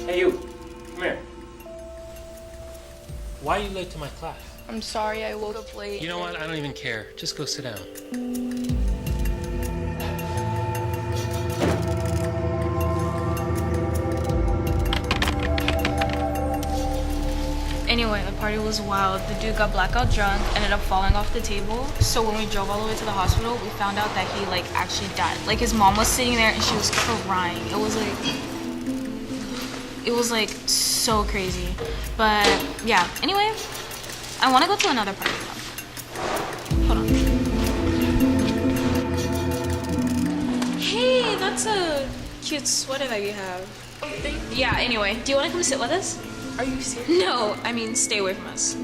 Hey you, come here. Why are you late to my class? I'm sorry I woke up late. You know what? I don't even care. Just go sit down. Anyway, the party was wild. The dude got blackout drunk, ended up falling off the table. So when we drove all the way to the hospital, we found out that he like actually died. Like his mom was sitting there and she was crying. It was like so crazy. But yeah, anyway, I want to go to another party now. Hold on. Hey, that's a cute sweater that you have. Yeah, anyway, do you want to come sit with us? Are you serious? No, I mean stay away from us.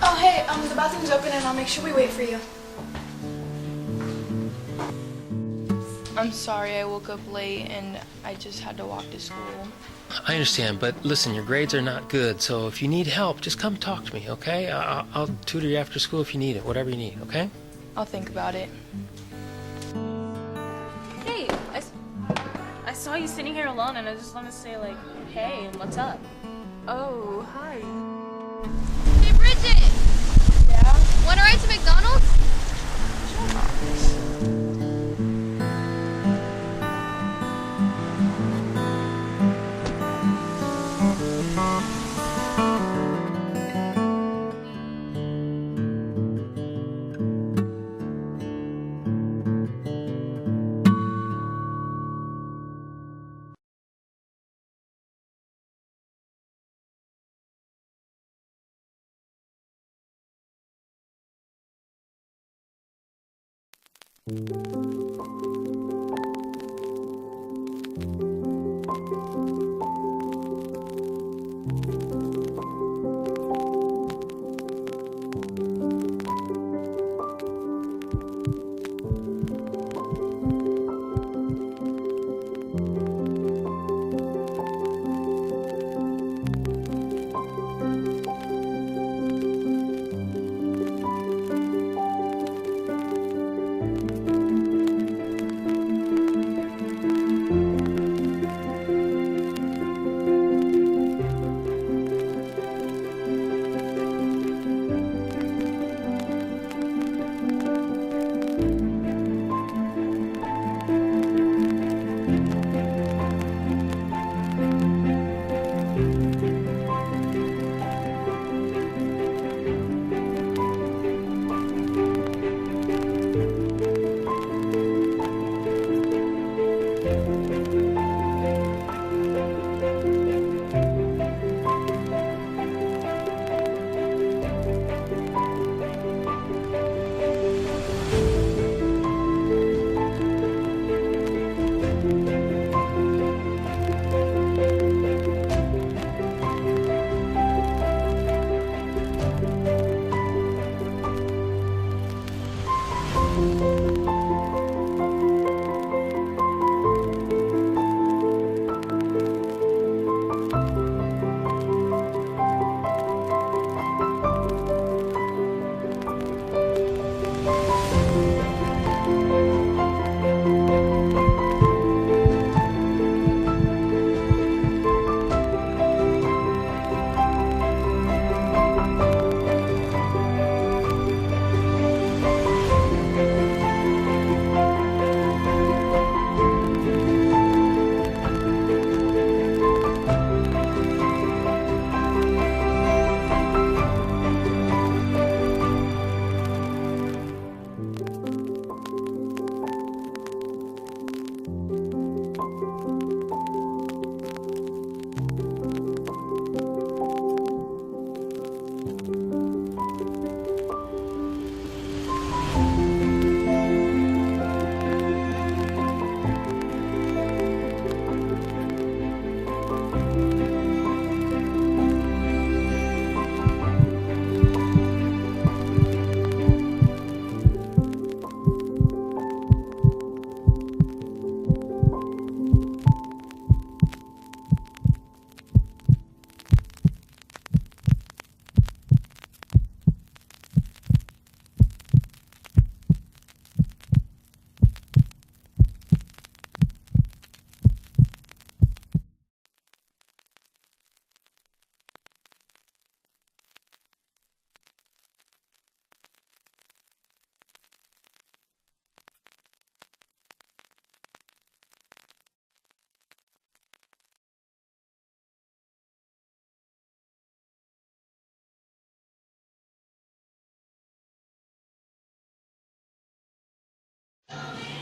Oh, hey, the bathroom's open and I'll make sure we wait for you. I'm sorry I woke up late and I just had to walk to school. I understand, but listen, your grades are not good, so if you need help, just come talk to me, okay? I'll tutor you after school if you need it, whatever you need, okay? I'll think about it. Hey, I saw you sitting here alone and I just want to say like, hey, what's up? Oh, hi. Hey, Bridget! Yeah? Want to ride to McDonald's?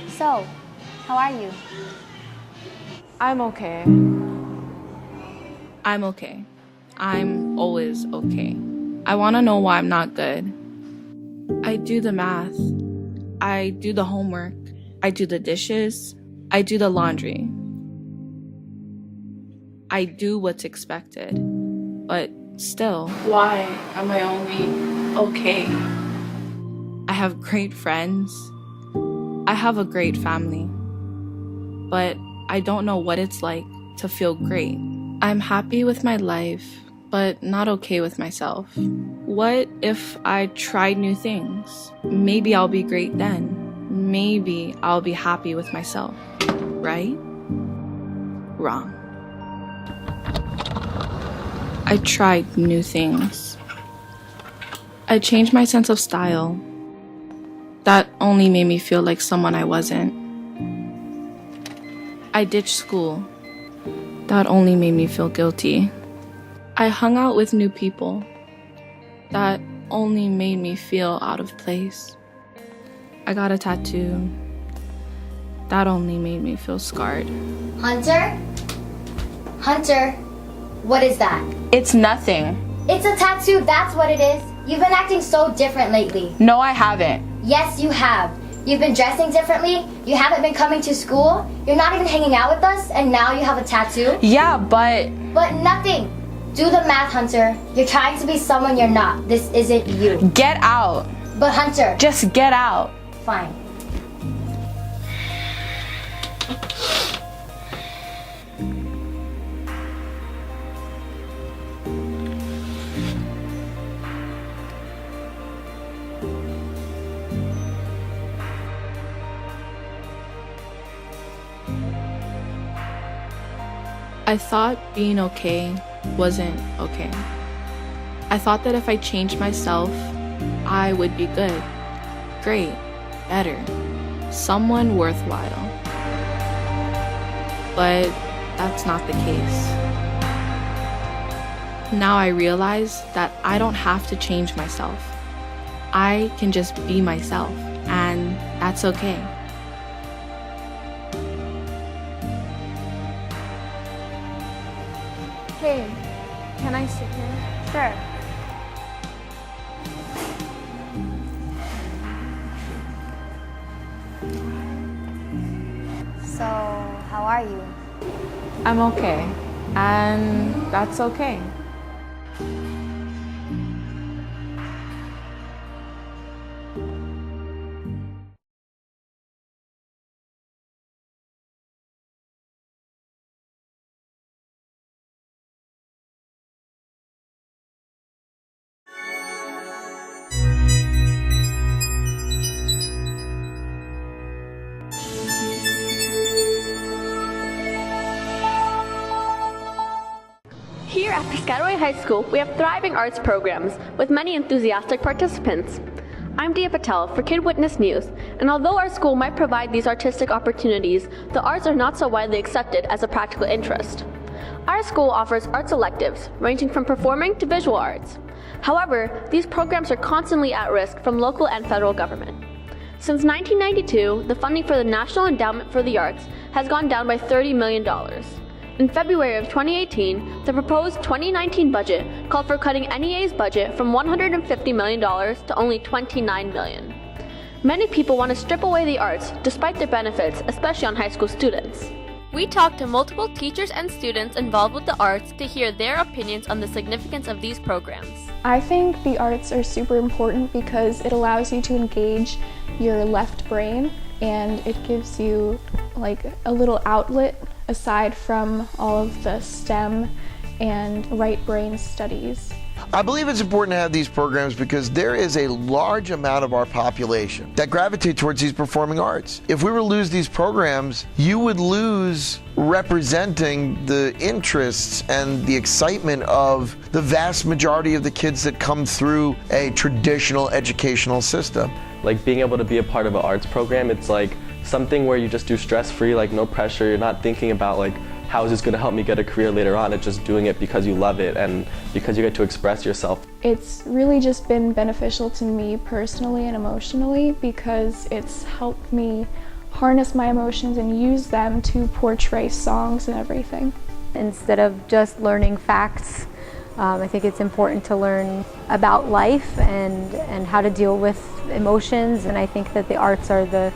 So, how are you? I'm okay. I'm okay. I'm always okay. I want to know why I'm not good. I do the math. I do the homework. I do the dishes. I do the laundry. I do what's expected. But still, why am I only okay? I have great friends. I have a great family. But I don't know what it's like to feel great. I'm happy with my life, but not okay with myself. What if I tried new things? Maybe I'll be great then. Maybe I'll be happy with myself. Right? Wrong. I tried new things. I changed my sense of style. That only made me feel like someone I wasn't. I ditched school. That only made me feel guilty. I hung out with new people. That only made me feel out of place. I got a tattoo. That only made me feel scarred. Hunter? Hunter, what is that? It's nothing. It's a tattoo, that's what it is. You've been acting so different lately. No, I haven't. Yes, you have. You've been dressing differently, you haven't been coming to school, you're not even hanging out with us, and now you have a tattoo? Yeah, but... But nothing. Do the math, Hunter. You're trying to be someone you're not. This isn't you. Get out. But Hunter... Just get out. Fine. I thought being okay wasn't okay. I thought that if I changed myself, I would be good, great, better, someone worthwhile. But that's not the case. Now I realize that I don't have to change myself. I can just be myself, and that's okay. Hey, can I sit here? Sure. So, how are you? I'm okay, and that's okay. Here at Piscataway High School, we have thriving arts programs with many enthusiastic participants. I'm Dia Patel for Kid Witness News, and although our school might provide these artistic opportunities, the arts are not so widely accepted as a practical interest. Our school offers arts electives, ranging from performing to visual arts. However, these programs are constantly at risk from local and federal government. Since 1992, the funding for the National Endowment for the Arts has gone down by $30 million. In February of 2018, the proposed 2019 budget called for cutting NEA's budget from $150 million to only $29 million. Many people want to strip away the arts despite their benefits, especially on high school students. We talked to multiple teachers and students involved with the arts to hear their opinions on the significance of these programs. I think the arts are super important because it allows you to engage your left brain and it gives you like a little outlet aside from all of the STEM and right brain studies. I believe it's important to have these programs because there is a large amount of our population that gravitate towards these performing arts. If we were to lose these programs, you would lose representing the interests and the excitement of the vast majority of the kids that come through a traditional educational system. Like being able to be a part of an arts program, it's like something where you just do stress-free, like no pressure. You're not thinking about like how is this going to help me get a career later on. It's just doing it because you love it and because you get to express yourself. It's really just been beneficial to me personally and emotionally because it's helped me harness my emotions and use them to portray songs and everything. Instead of just learning facts, I think it's important to learn about life and how to deal with emotions, and I think that the arts are the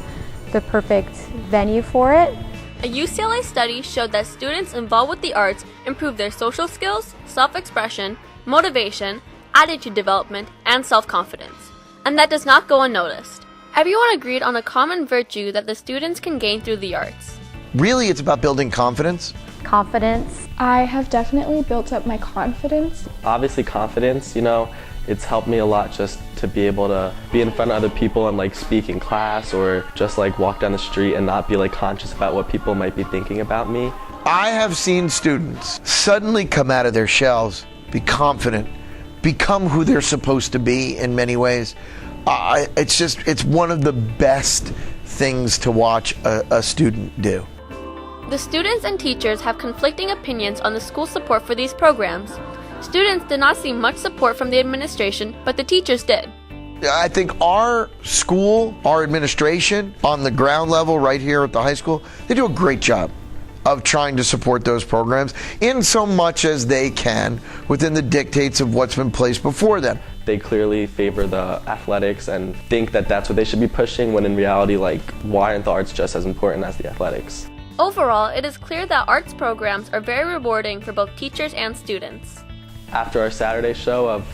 perfect venue for it. A UCLA study showed that students involved with the arts improve their social skills, self-expression, motivation, attitude development, and self-confidence. And that does not go unnoticed. Everyone agreed on a common virtue that the students can gain through the arts. Really, it's about building confidence. Confidence. I have definitely built up my confidence. Obviously confidence, it's helped me a lot just to be able to be in front of other people and like speak in class or just like walk down the street and not be like conscious about what people might be thinking about me. I have seen students suddenly come out of their shells, be confident, become who they're supposed to be in many ways. It's one of the best things to watch a student do. The students and teachers have conflicting opinions on the school support for these programs. Students did not see much support from the administration, but the teachers did. I think our school, our administration, on the ground level right here at the high school, they do a great job of trying to support those programs in so much as they can within the dictates of what's been placed before them. They clearly favor the athletics and think that that's what they should be pushing, when in reality, like, why aren't the arts just as important as the athletics? Overall, it is clear that arts programs are very rewarding for both teachers and students. After our Saturday show of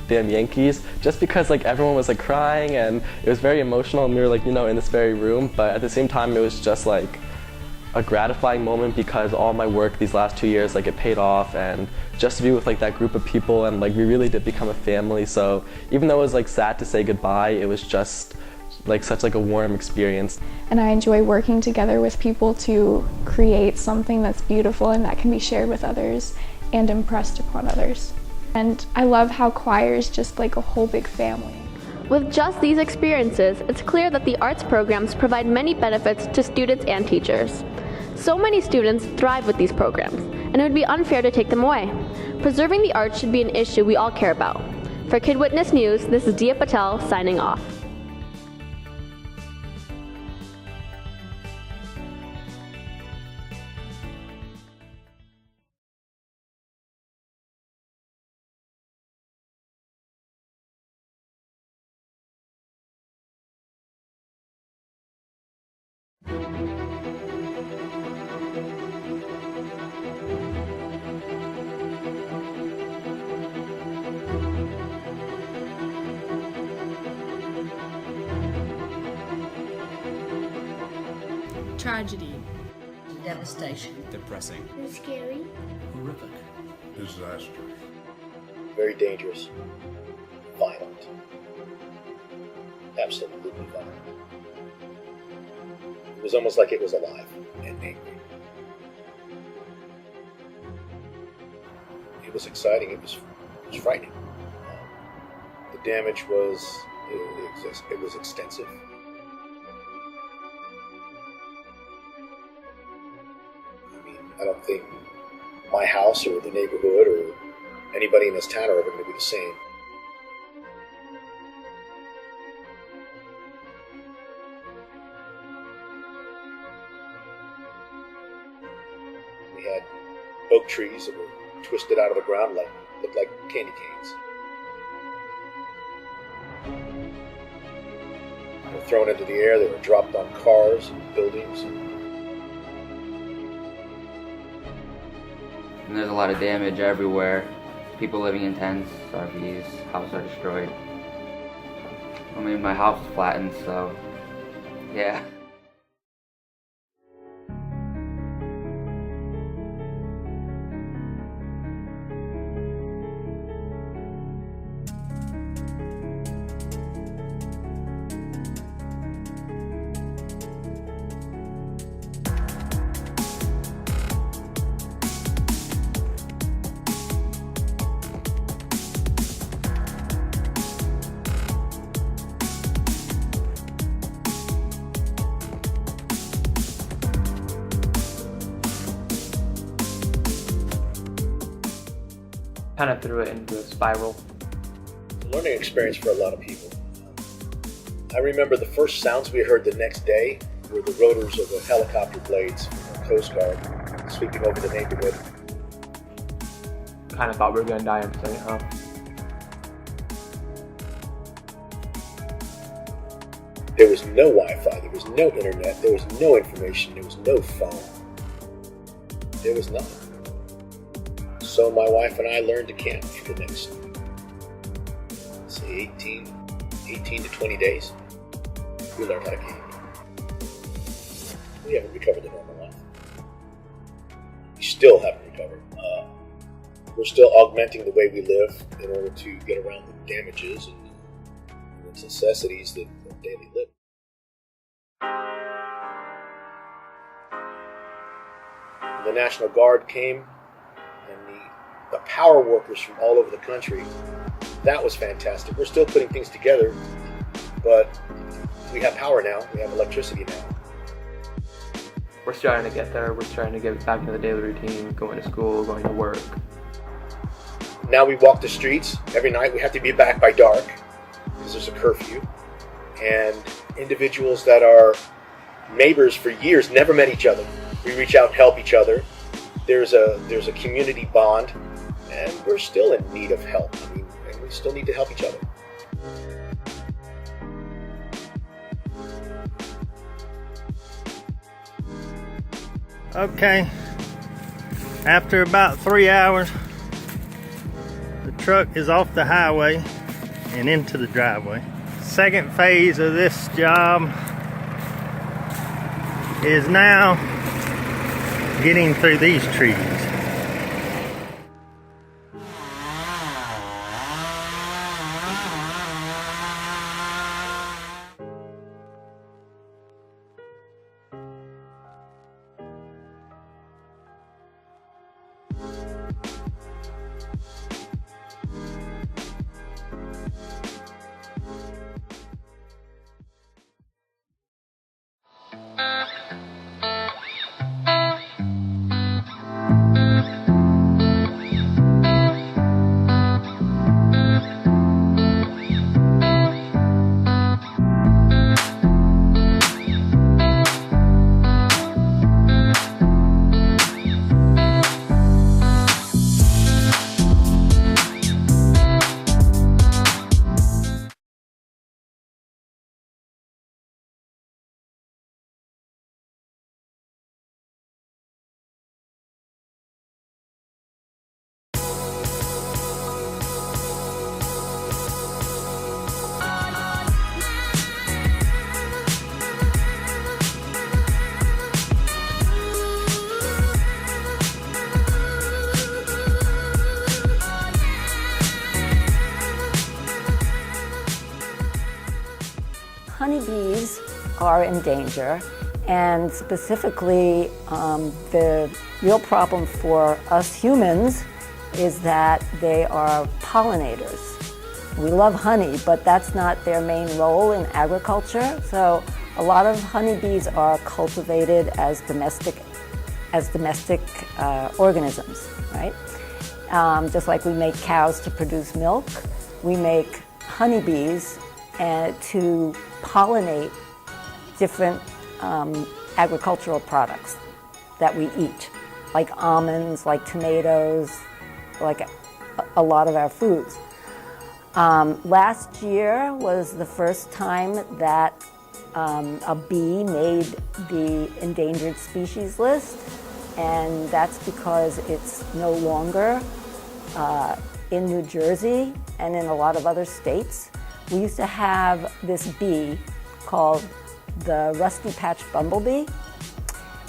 Damn Yankees, just because like everyone was like crying and it was very emotional and we were like, in this very room, but at the same time it was just like a gratifying moment because all my work these last 2 years, like, it paid off, and just to be with like that group of people, and like we really did become a family. So even though it was like sad to say goodbye, it was just like such like a warm experience. And I enjoy working together with people to create something that's beautiful and that can be shared with others and impressed upon others. And I love how choir is just like a whole big family. With just these experiences, it's clear that the arts programs provide many benefits to students and teachers. So many students thrive with these programs, and it would be unfair to take them away. Preserving the arts should be an issue we all care about. For Kid Witness News, this is Dia Patel signing off. Tragedy. Devastation. Depressing. Scary. Horrific. Disaster. Very dangerous. Violent. Absolutely violent. It was almost like it was alive and angry. It was exciting. It was frightening. The damage was extensive. I don't think my house or the neighborhood or anybody in this town are ever going to be the same. We had oak trees that were twisted out of the ground, looked like candy canes. They were thrown into the air. They were dropped on cars and buildings. And there's a lot of damage everywhere. People living in tents, RVs, houses are destroyed. I mean, my house is flattened, so yeah. kind of threw it into a spiral. A learning experience for a lot of people. I remember the first sounds we heard the next day were the rotors of the helicopter blades from the Coast Guard sweeping over the neighborhood. Kind of thought we were going to die in a second, huh? There was no Wi-Fi, there was no internet, there was no information, there was no phone. There was nothing. So my wife and I learned to camp for the next, say, 18 to 20 days. We learned how to camp. We haven't recovered to normal life. We still haven't recovered. We're still augmenting the way we live in order to get around the damages and the necessities that of daily living. The National Guard came, and the power workers from all over the country. That was fantastic. We're still putting things together, but we have power now. We have electricity now. We're starting to get there. We're starting to get back into the daily routine, going to school, going to work. Now we walk the streets. Every night we have to be back by dark because there's a curfew. And individuals that are neighbors for years never met each other. We reach out and help each other. There's a community bond, and we're still in need of help. I mean, and we still need to help each other. Okay, after about 3 hours, the truck is off the highway and into the driveway. Second phase of this job is now getting through these trees. Honeybees are in danger, and specifically the real problem for us humans is that they are pollinators. We love honey, but that's not their main role in agriculture. So a lot of honeybees are cultivated as domestic organisms, right? Just like we make cows to produce milk, we make honeybees to pollinate different agricultural products that we eat, like almonds, like tomatoes, like a lot of our foods. Last year was the first time that a bee made the endangered species list, and that's because it's no longer in New Jersey and in a lot of other states. We used to have this bee called the rusty patch bumblebee,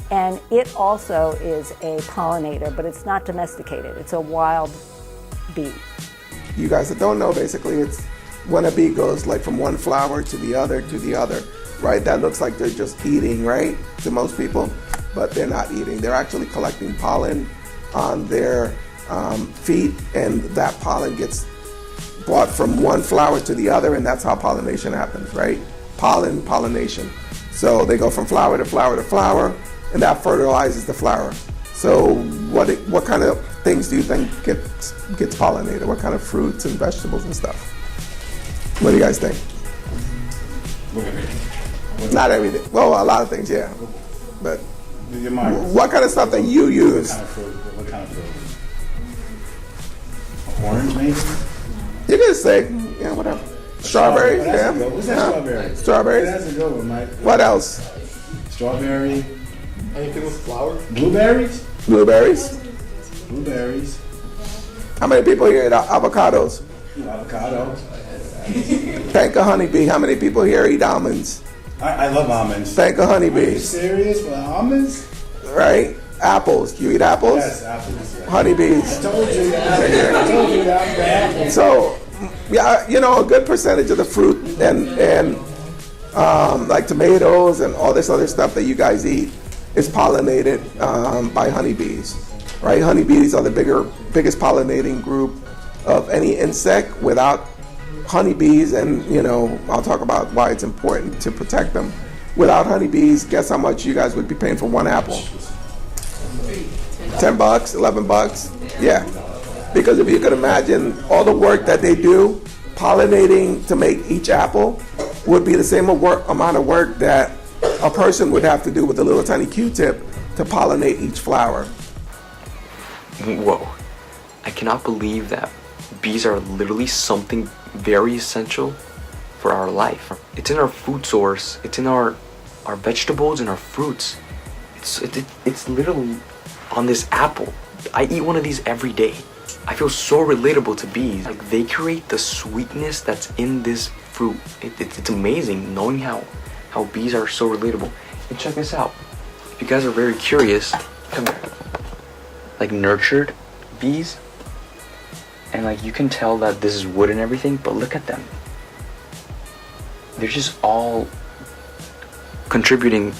and it also is a pollinator, but it's not domesticated. It's a wild bee. You guys that don't know, basically it's when a bee goes like from one flower to the other, right? That looks like they're just eating, right, to most people, but they're not eating. They're actually collecting pollen on their feet, and that pollen gets brought from one flower to the other, and that's how pollination happens, right? Pollination. So they go from flower to flower to flower, and that fertilizes the flower. So what kind of things do you think gets pollinated? What kind of fruits and vegetables and stuff? What do you guys think? Not everything. Well, a lot of things, yeah. But what kind of stuff that you use? What kind of fruit? Orange, maybe? You can say, yeah, whatever. Strawberries, yeah. What's that strawberry? Strawberries. That's a good one, Mike. What else? Strawberry. Anything with flowers? Blueberries? Blueberries. Blueberries. How many people here eat avocados? Avocado. Thank a honeybee. How many people here eat almonds? I love almonds. Thank a honeybee. Are you serious? For almonds? Right? Apples. You eat apples? Yes, apples. Yeah. Honeybees. I told you. I told you that I'm the apple. So, yeah, you know, a good percentage of the fruit and like tomatoes and all this other stuff that you guys eat is pollinated by honeybees, right? Honeybees are the biggest pollinating group of any insect. Without honeybees, and you know, I'll talk about why it's important to protect them. Without honeybees, guess how much you guys would be paying for one apple? $10, $11? Yeah. Because if you could imagine all the work that they do pollinating to make each apple would be the same amount of work that a person would have to do with a little tiny Q-tip to pollinate each flower. Whoa. I cannot believe that bees are literally something very essential for our life. It's in our food source, it's in our vegetables and our fruits. It's literally on this apple. I eat one of these every day. I feel so relatable to bees. Like, they create the sweetness that's in this fruit. It's amazing knowing how bees are so relatable. And check this out. If you guys are very curious, come here. Like, nurtured bees, and like, you can tell that this is wood and everything, but look at them. They're just all contributing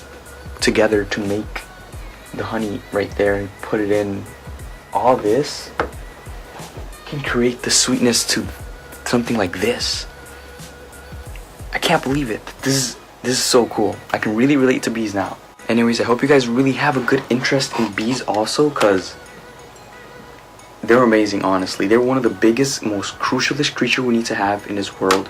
together to make the honey right there and put it in. All this can create the sweetness to something like this. I can't believe it. This is so cool. I can really relate to bees now. Anyways, I hope you guys really have a good interest in bees also, because they're amazing, honestly. They're one of the biggest, most crucialist creature we need to have in this world.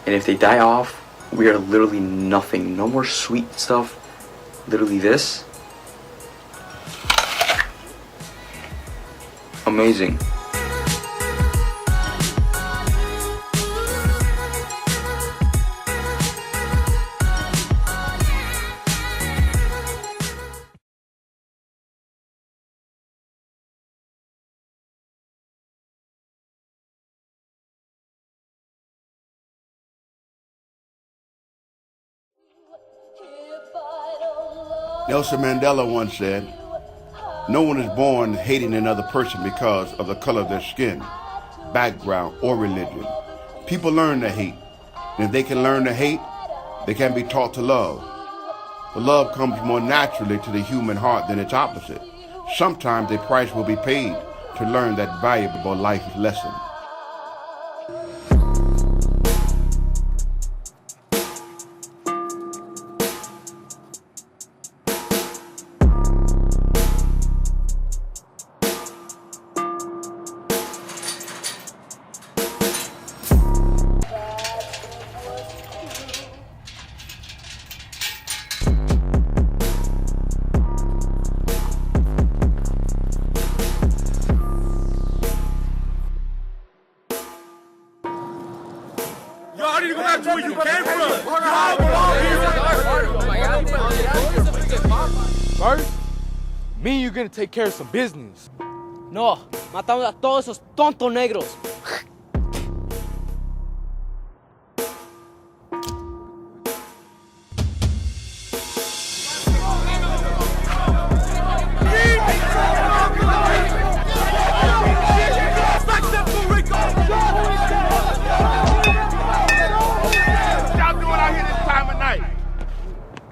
And if they die off, we are literally nothing. No more sweet stuff. Literally this. Amazing. Nelson Mandela once said, "No one is born hating another person because of the color of their skin, background, or religion. People learn to hate, and if they can learn to hate, they can be taught to love. The love comes more naturally to the human heart than its opposite. Sometimes a price will be paid to learn that valuable life lesson." Y'all need to go back to where you came from. First, me and you gonna take care of some business. No, matamos a todos esos tontos negros.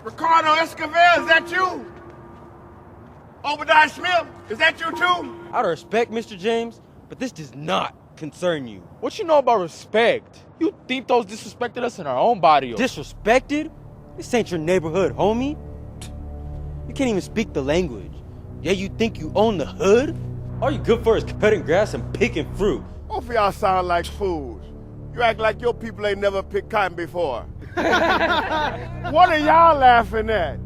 Ricardo Escobar, is that you? Obadiah Smith, is that you too? Out of respect, Mr. James, but this does not concern you. What you know about respect? You think those disrespected us in our own barrio. Disrespected? This ain't your neighborhood, homie. You can't even speak the language. Yeah, you think you own the hood? All you good for is cutting grass and picking fruit. Both of y'all sound like fools. You act like your people ain't never picked cotton before. What are y'all laughing at?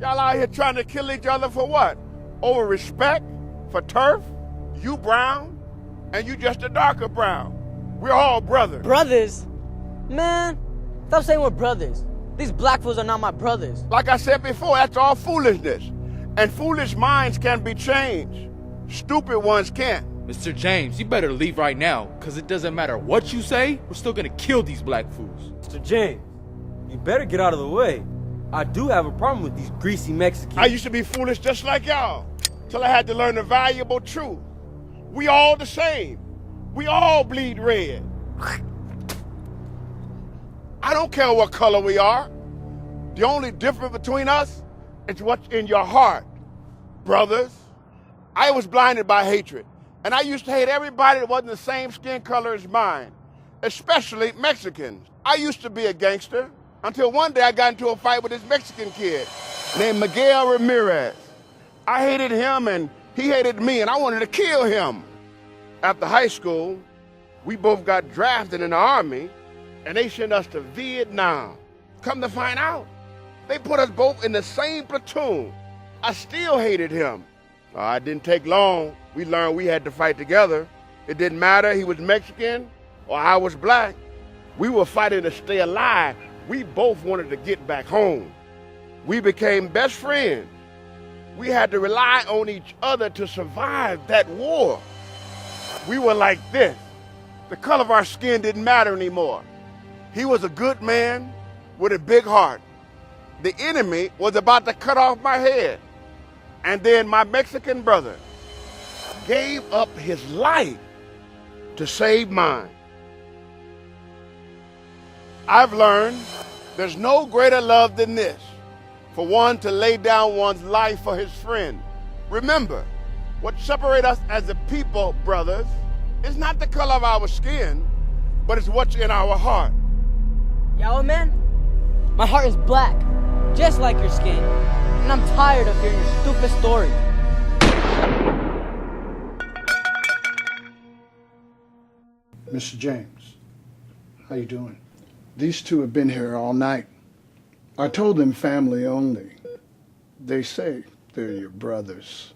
Y'all out here trying to kill each other for what? Over respect? For turf? You brown, and you just a darker brown. We're all brothers. Brothers? Man, stop saying we're brothers. These black fools are not my brothers. Like I said before, that's all foolishness. And foolish minds can be changed. Stupid ones can't. Mr. James, you better leave right now, because it doesn't matter what you say, we're still gonna kill these black fools. Mr. James, you better get out of the way. I do have a problem with these greasy Mexicans. I used to be foolish just like y'all, till I had to learn the valuable truth. We all the same. We all bleed red. I don't care what color we are. The only difference between us is what's in your heart. Brothers, I was blinded by hatred, and I used to hate everybody that wasn't the same skin color as mine, especially Mexicans. I used to be a gangster until one day I got into a fight with this Mexican kid named Miguel Ramirez. I hated him and he hated me, and I wanted to kill him. After high school, we both got drafted in the Army, and they sent us to Vietnam. Come to find out, they put us both in the same platoon. I still hated him. It didn't take long. We learned we had to fight together. It didn't matter he was Mexican or I was black. We were fighting to stay alive. We both wanted to get back home. We became best friends. We had to rely on each other to survive that war. We were like this. The color of our skin didn't matter anymore. He was a good man with a big heart. The enemy was about to cut off my head. And then my Mexican brother gave up his life to save mine. I've learned there's no greater love than this, for one to lay down one's life for his friend. Remember, what separates us as a people, brothers, is not the color of our skin, but it's what's in our heart. Y'all, man, my heart is black, just like your skin, and I'm tired of hearing your stupid stories. Mr. James, how you doing? These two have been here all night. I told them family only. They say they're your brothers.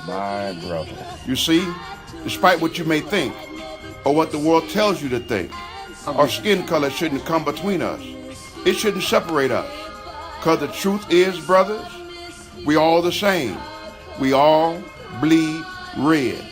My brother. You see, despite what you may think, or what the world tells you to think, our skin color shouldn't come between us. It shouldn't separate us. Because the truth is, brothers, we all the same. We all bleed red.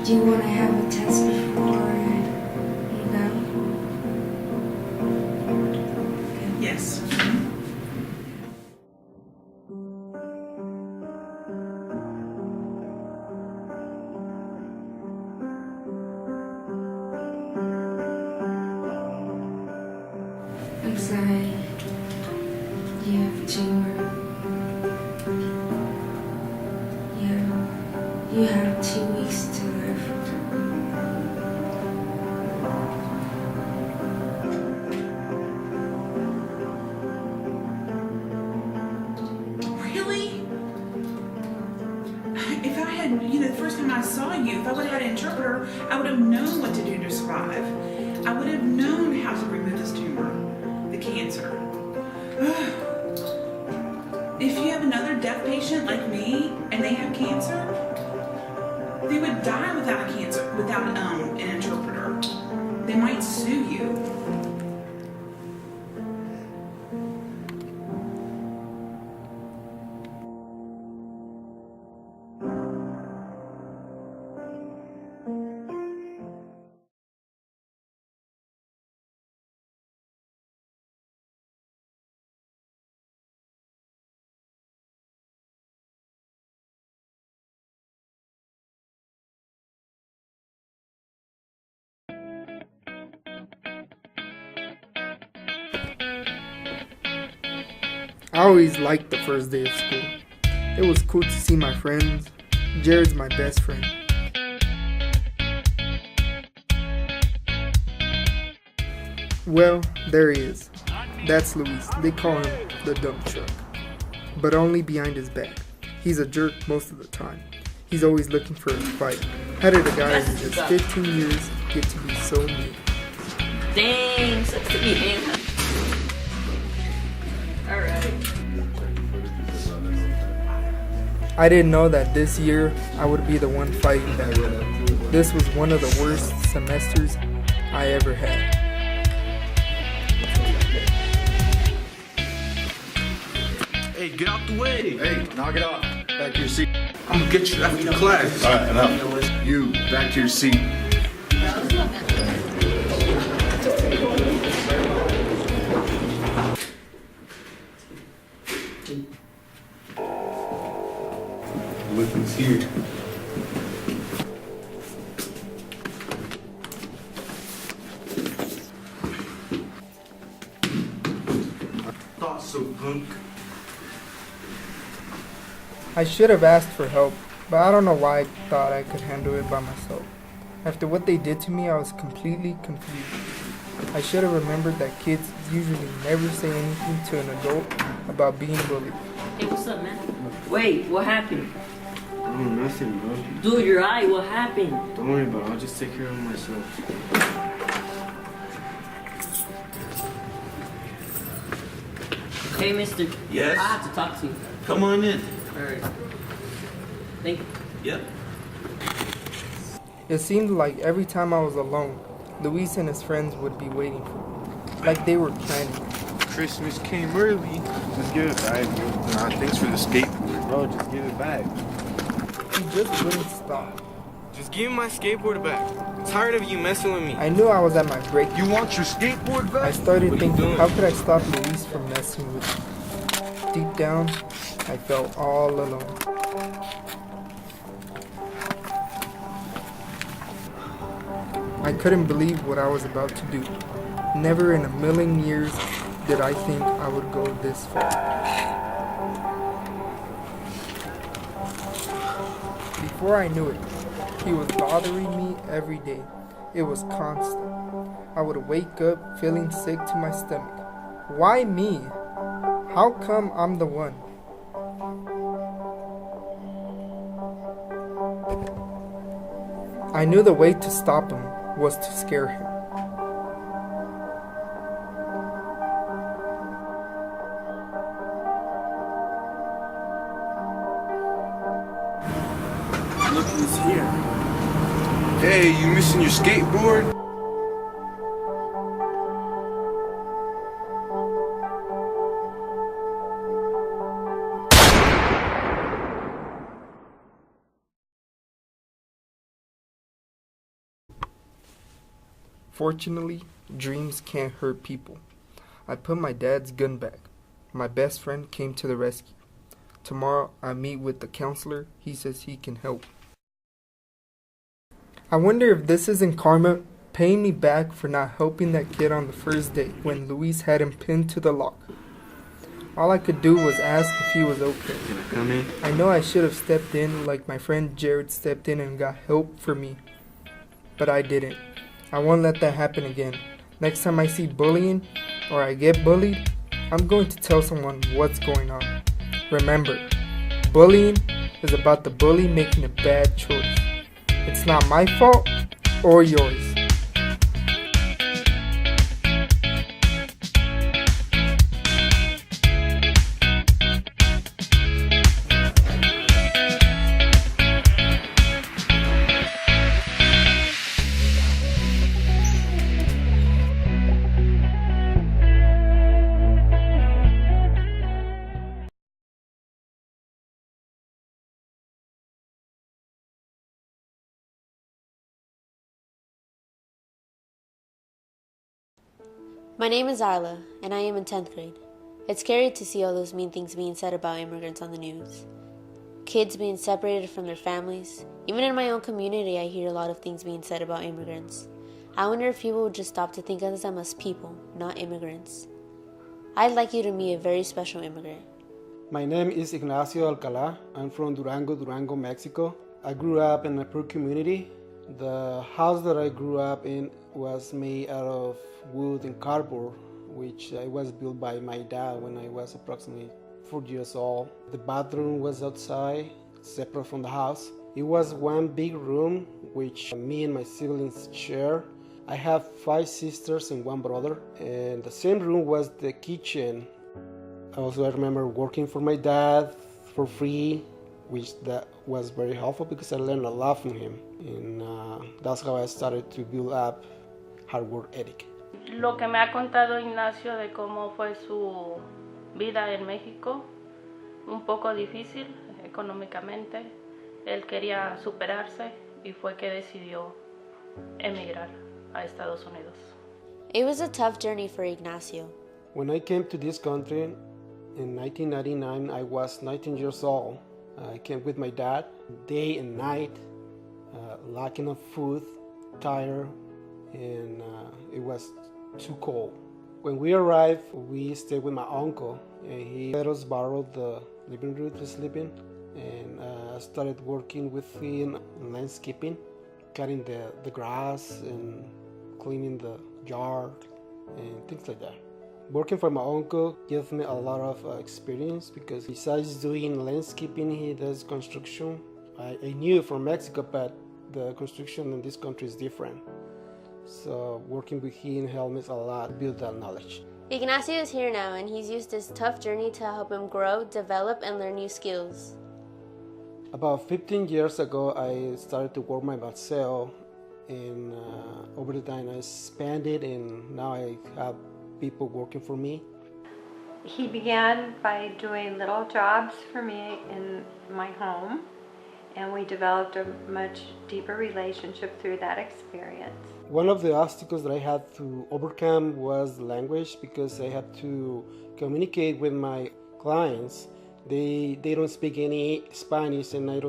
Do you want to have a test before you go? Yes. I'm sorry. You have you have 2 weeks to live. Really? If I had, the first time I saw you, if I would have had an interpreter, I would have known what to do to survive. I would have known how to remove this tumor, the cancer. If you have another deaf patient like me and they have cancer, they would die without an interpreter. They might sue you. I always liked the first day of school. It was cool to see my friends. Jared's my best friend. Well, there he is. That's Luis. They call him the dump truck. But only behind his back. He's a jerk most of the time. He's always looking for a fight. How did a guy in just 15 years get to be so mean? Dang, sucks to be him. Alright. I didn't know that this year I would be the one fighting back. This was one of the worst semesters I ever had. Hey, get out the way. Hey, knock it off. Back to your seat. I'm gonna get you after class. All right, enough. You, back to your seat. Look who's here. Thought so, punk. I should have asked for help, but I don't know why I thought I could handle it by myself. After what they did to me, I was completely confused. I should have remembered that kids usually never say anything to an adult about being bullied. Hey, what's up, man? Wait, what happened? Oh, nothing, bro. Dude, your eye, what happened? Don't worry about it. I'll just take care of myself. Hey, mister. Yes? I have to talk to you. Come on in. Alright. Thank you. Yep. It seemed like every time I was alone, Luis and his friends would be waiting for me, like they were planning. Christmas came early. Just give it back. Nah, thanks for the skateboard. Bro, just give it back. He just wouldn't stop. Just give me my skateboard back. I'm tired of you messing with me. I knew I was at my break. You want your skateboard back? I started thinking, how could I stop Luis from messing with me? Deep down, I felt all alone. I couldn't believe what I was about to do. Never in a million years did I think I would go this far. Before I knew it, he was bothering me every day. It was constant. I would wake up feeling sick to my stomach. Why me? How come I'm the one? I knew the way to stop him was to scare him. Look who's here. Hey, you missing your skateboard? Fortunately, dreams can't hurt people. I put my dad's gun back. My best friend came to the rescue. Tomorrow I meet with the counselor. He says he can help. I wonder if this isn't karma paying me back for not helping that kid on the first day when Luis had him pinned to the lock. All I could do was ask if he was okay. Can I come in? I know I should have stepped in like my friend Jared stepped in and got help for me. But I didn't. I won't let that happen again. Next time I see bullying or I get bullied, I'm going to tell someone what's going on. Remember, bullying is about the bully making a bad choice. It's not my fault or yours. My name is Arla, and I am in 10th grade. It's scary to see all those mean things being said about immigrants on the news. Kids being separated from their families. Even in my own community, I hear a lot of things being said about immigrants. I wonder if people would just stop to think of them as people, not immigrants. I'd like you to meet a very special immigrant. My name is Ignacio Alcalá. I'm from Durango, Mexico. I grew up in a poor community. The house that I grew up in was made out of wood and cardboard, which was built by my dad when I was approximately 4 years old. The bathroom was outside, separate from the house. It was one big room, which me and my siblings share. I have 5 sisters and 1 brother, and the same room was the kitchen. I remember working for my dad for free, which that was very helpful because I learned a lot from him, and that's how I started to build up hard work ethic. Lo que me ha contado Ignacio de cómo fue su vida en México, un poco difícil económicamente. Él quería superarse y fue que decidió emigrar a Estados Unidos. It was a tough journey for Ignacio. When I came to this country in 1999, I was 19 years old. I came with my dad, day and night, lacking of food, tired, and it was too cold. When we arrived, we stayed with my uncle, and he let us borrow the living room to sleep in, and started working with him in landscaping, cutting the grass and cleaning the yard and things like that. Working for my uncle gave me a lot of experience because besides doing landscaping, he does construction. I knew from Mexico, but the construction in this country is different. So working with him helped me a lot to build that knowledge. Ignacio is here now, and he's used this tough journey to help him grow, develop, and learn new skills. About 15 years ago, I started to work by myself, and over the time I expanded, and now I have people working for me. He began by doing little jobs for me in my home, and we developed a much deeper relationship through that experience. One of the obstacles that I had to overcome was the language, because I had to communicate with my clients. They don't speak any Spanish, and I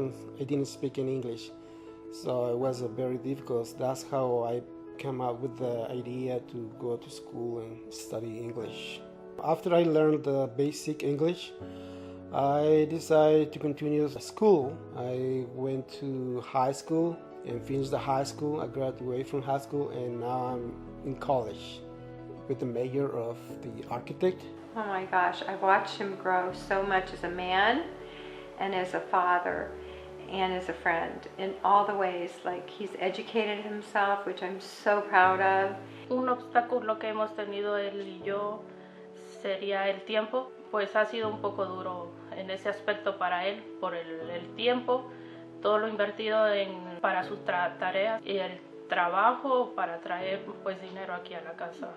didn't speak any English, so it was very difficult. That's how I came up with the idea to go to school and study English. After I learned the basic English, I decided to continue school. I went to high school and finished the high school. I graduated from high school, and now I'm in college with the major of the architect. Oh my gosh, I've watched him grow so much as a man and as a father and as a friend in all the ways. Like, he's educated himself, which I'm so proud of. Un obstáculo que hemos tenido él y yo sería el tiempo, pues ha sido un poco duro en ese aspecto para él por el tiempo, todo lo invertido para sus tareas y el trabajo para traer pues dinero aquí a la casa.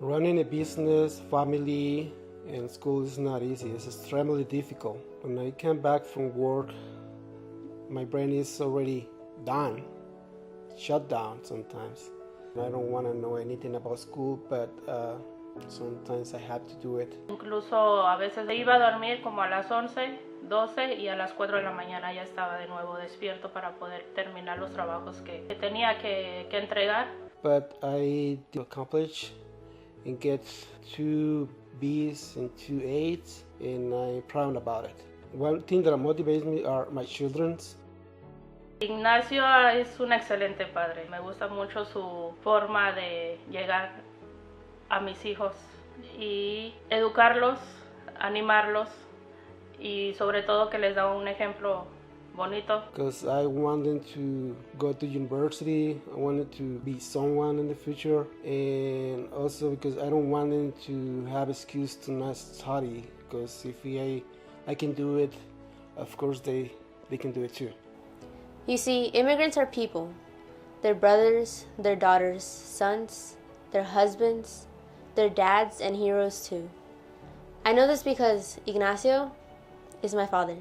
Running a business, family, and school is not easy. It's extremely difficult. When I came back from work, my brain is already done, shut down sometimes. I don't want to know anything about school, but sometimes I have to do it. Incluso a veces iba a dormir como a las 11, 12 y a las 4 de la mañana ya estaba de nuevo despierto para poder terminar los trabajos que tenía que entregar. But I did accomplish and get 2 B's and 2 A's, and I'm proud about it. One thing that motivates me are my children. Ignacio es un excelente padre. Me gusta mucho su forma de llegar a mis hijos y educarlos, animarlos y sobre todo que les da un ejemplo bonito. Because I want them to go to university, I want them to be someone in the future, and also because I don't want them to have excuse to not study, because if I can do it, of course they can do it too. You see, immigrants are people. Their brothers, their daughters, sons, their husbands, their dads, and heroes too. I know this because Ignacio is my father.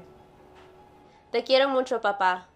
Te quiero mucho, papá.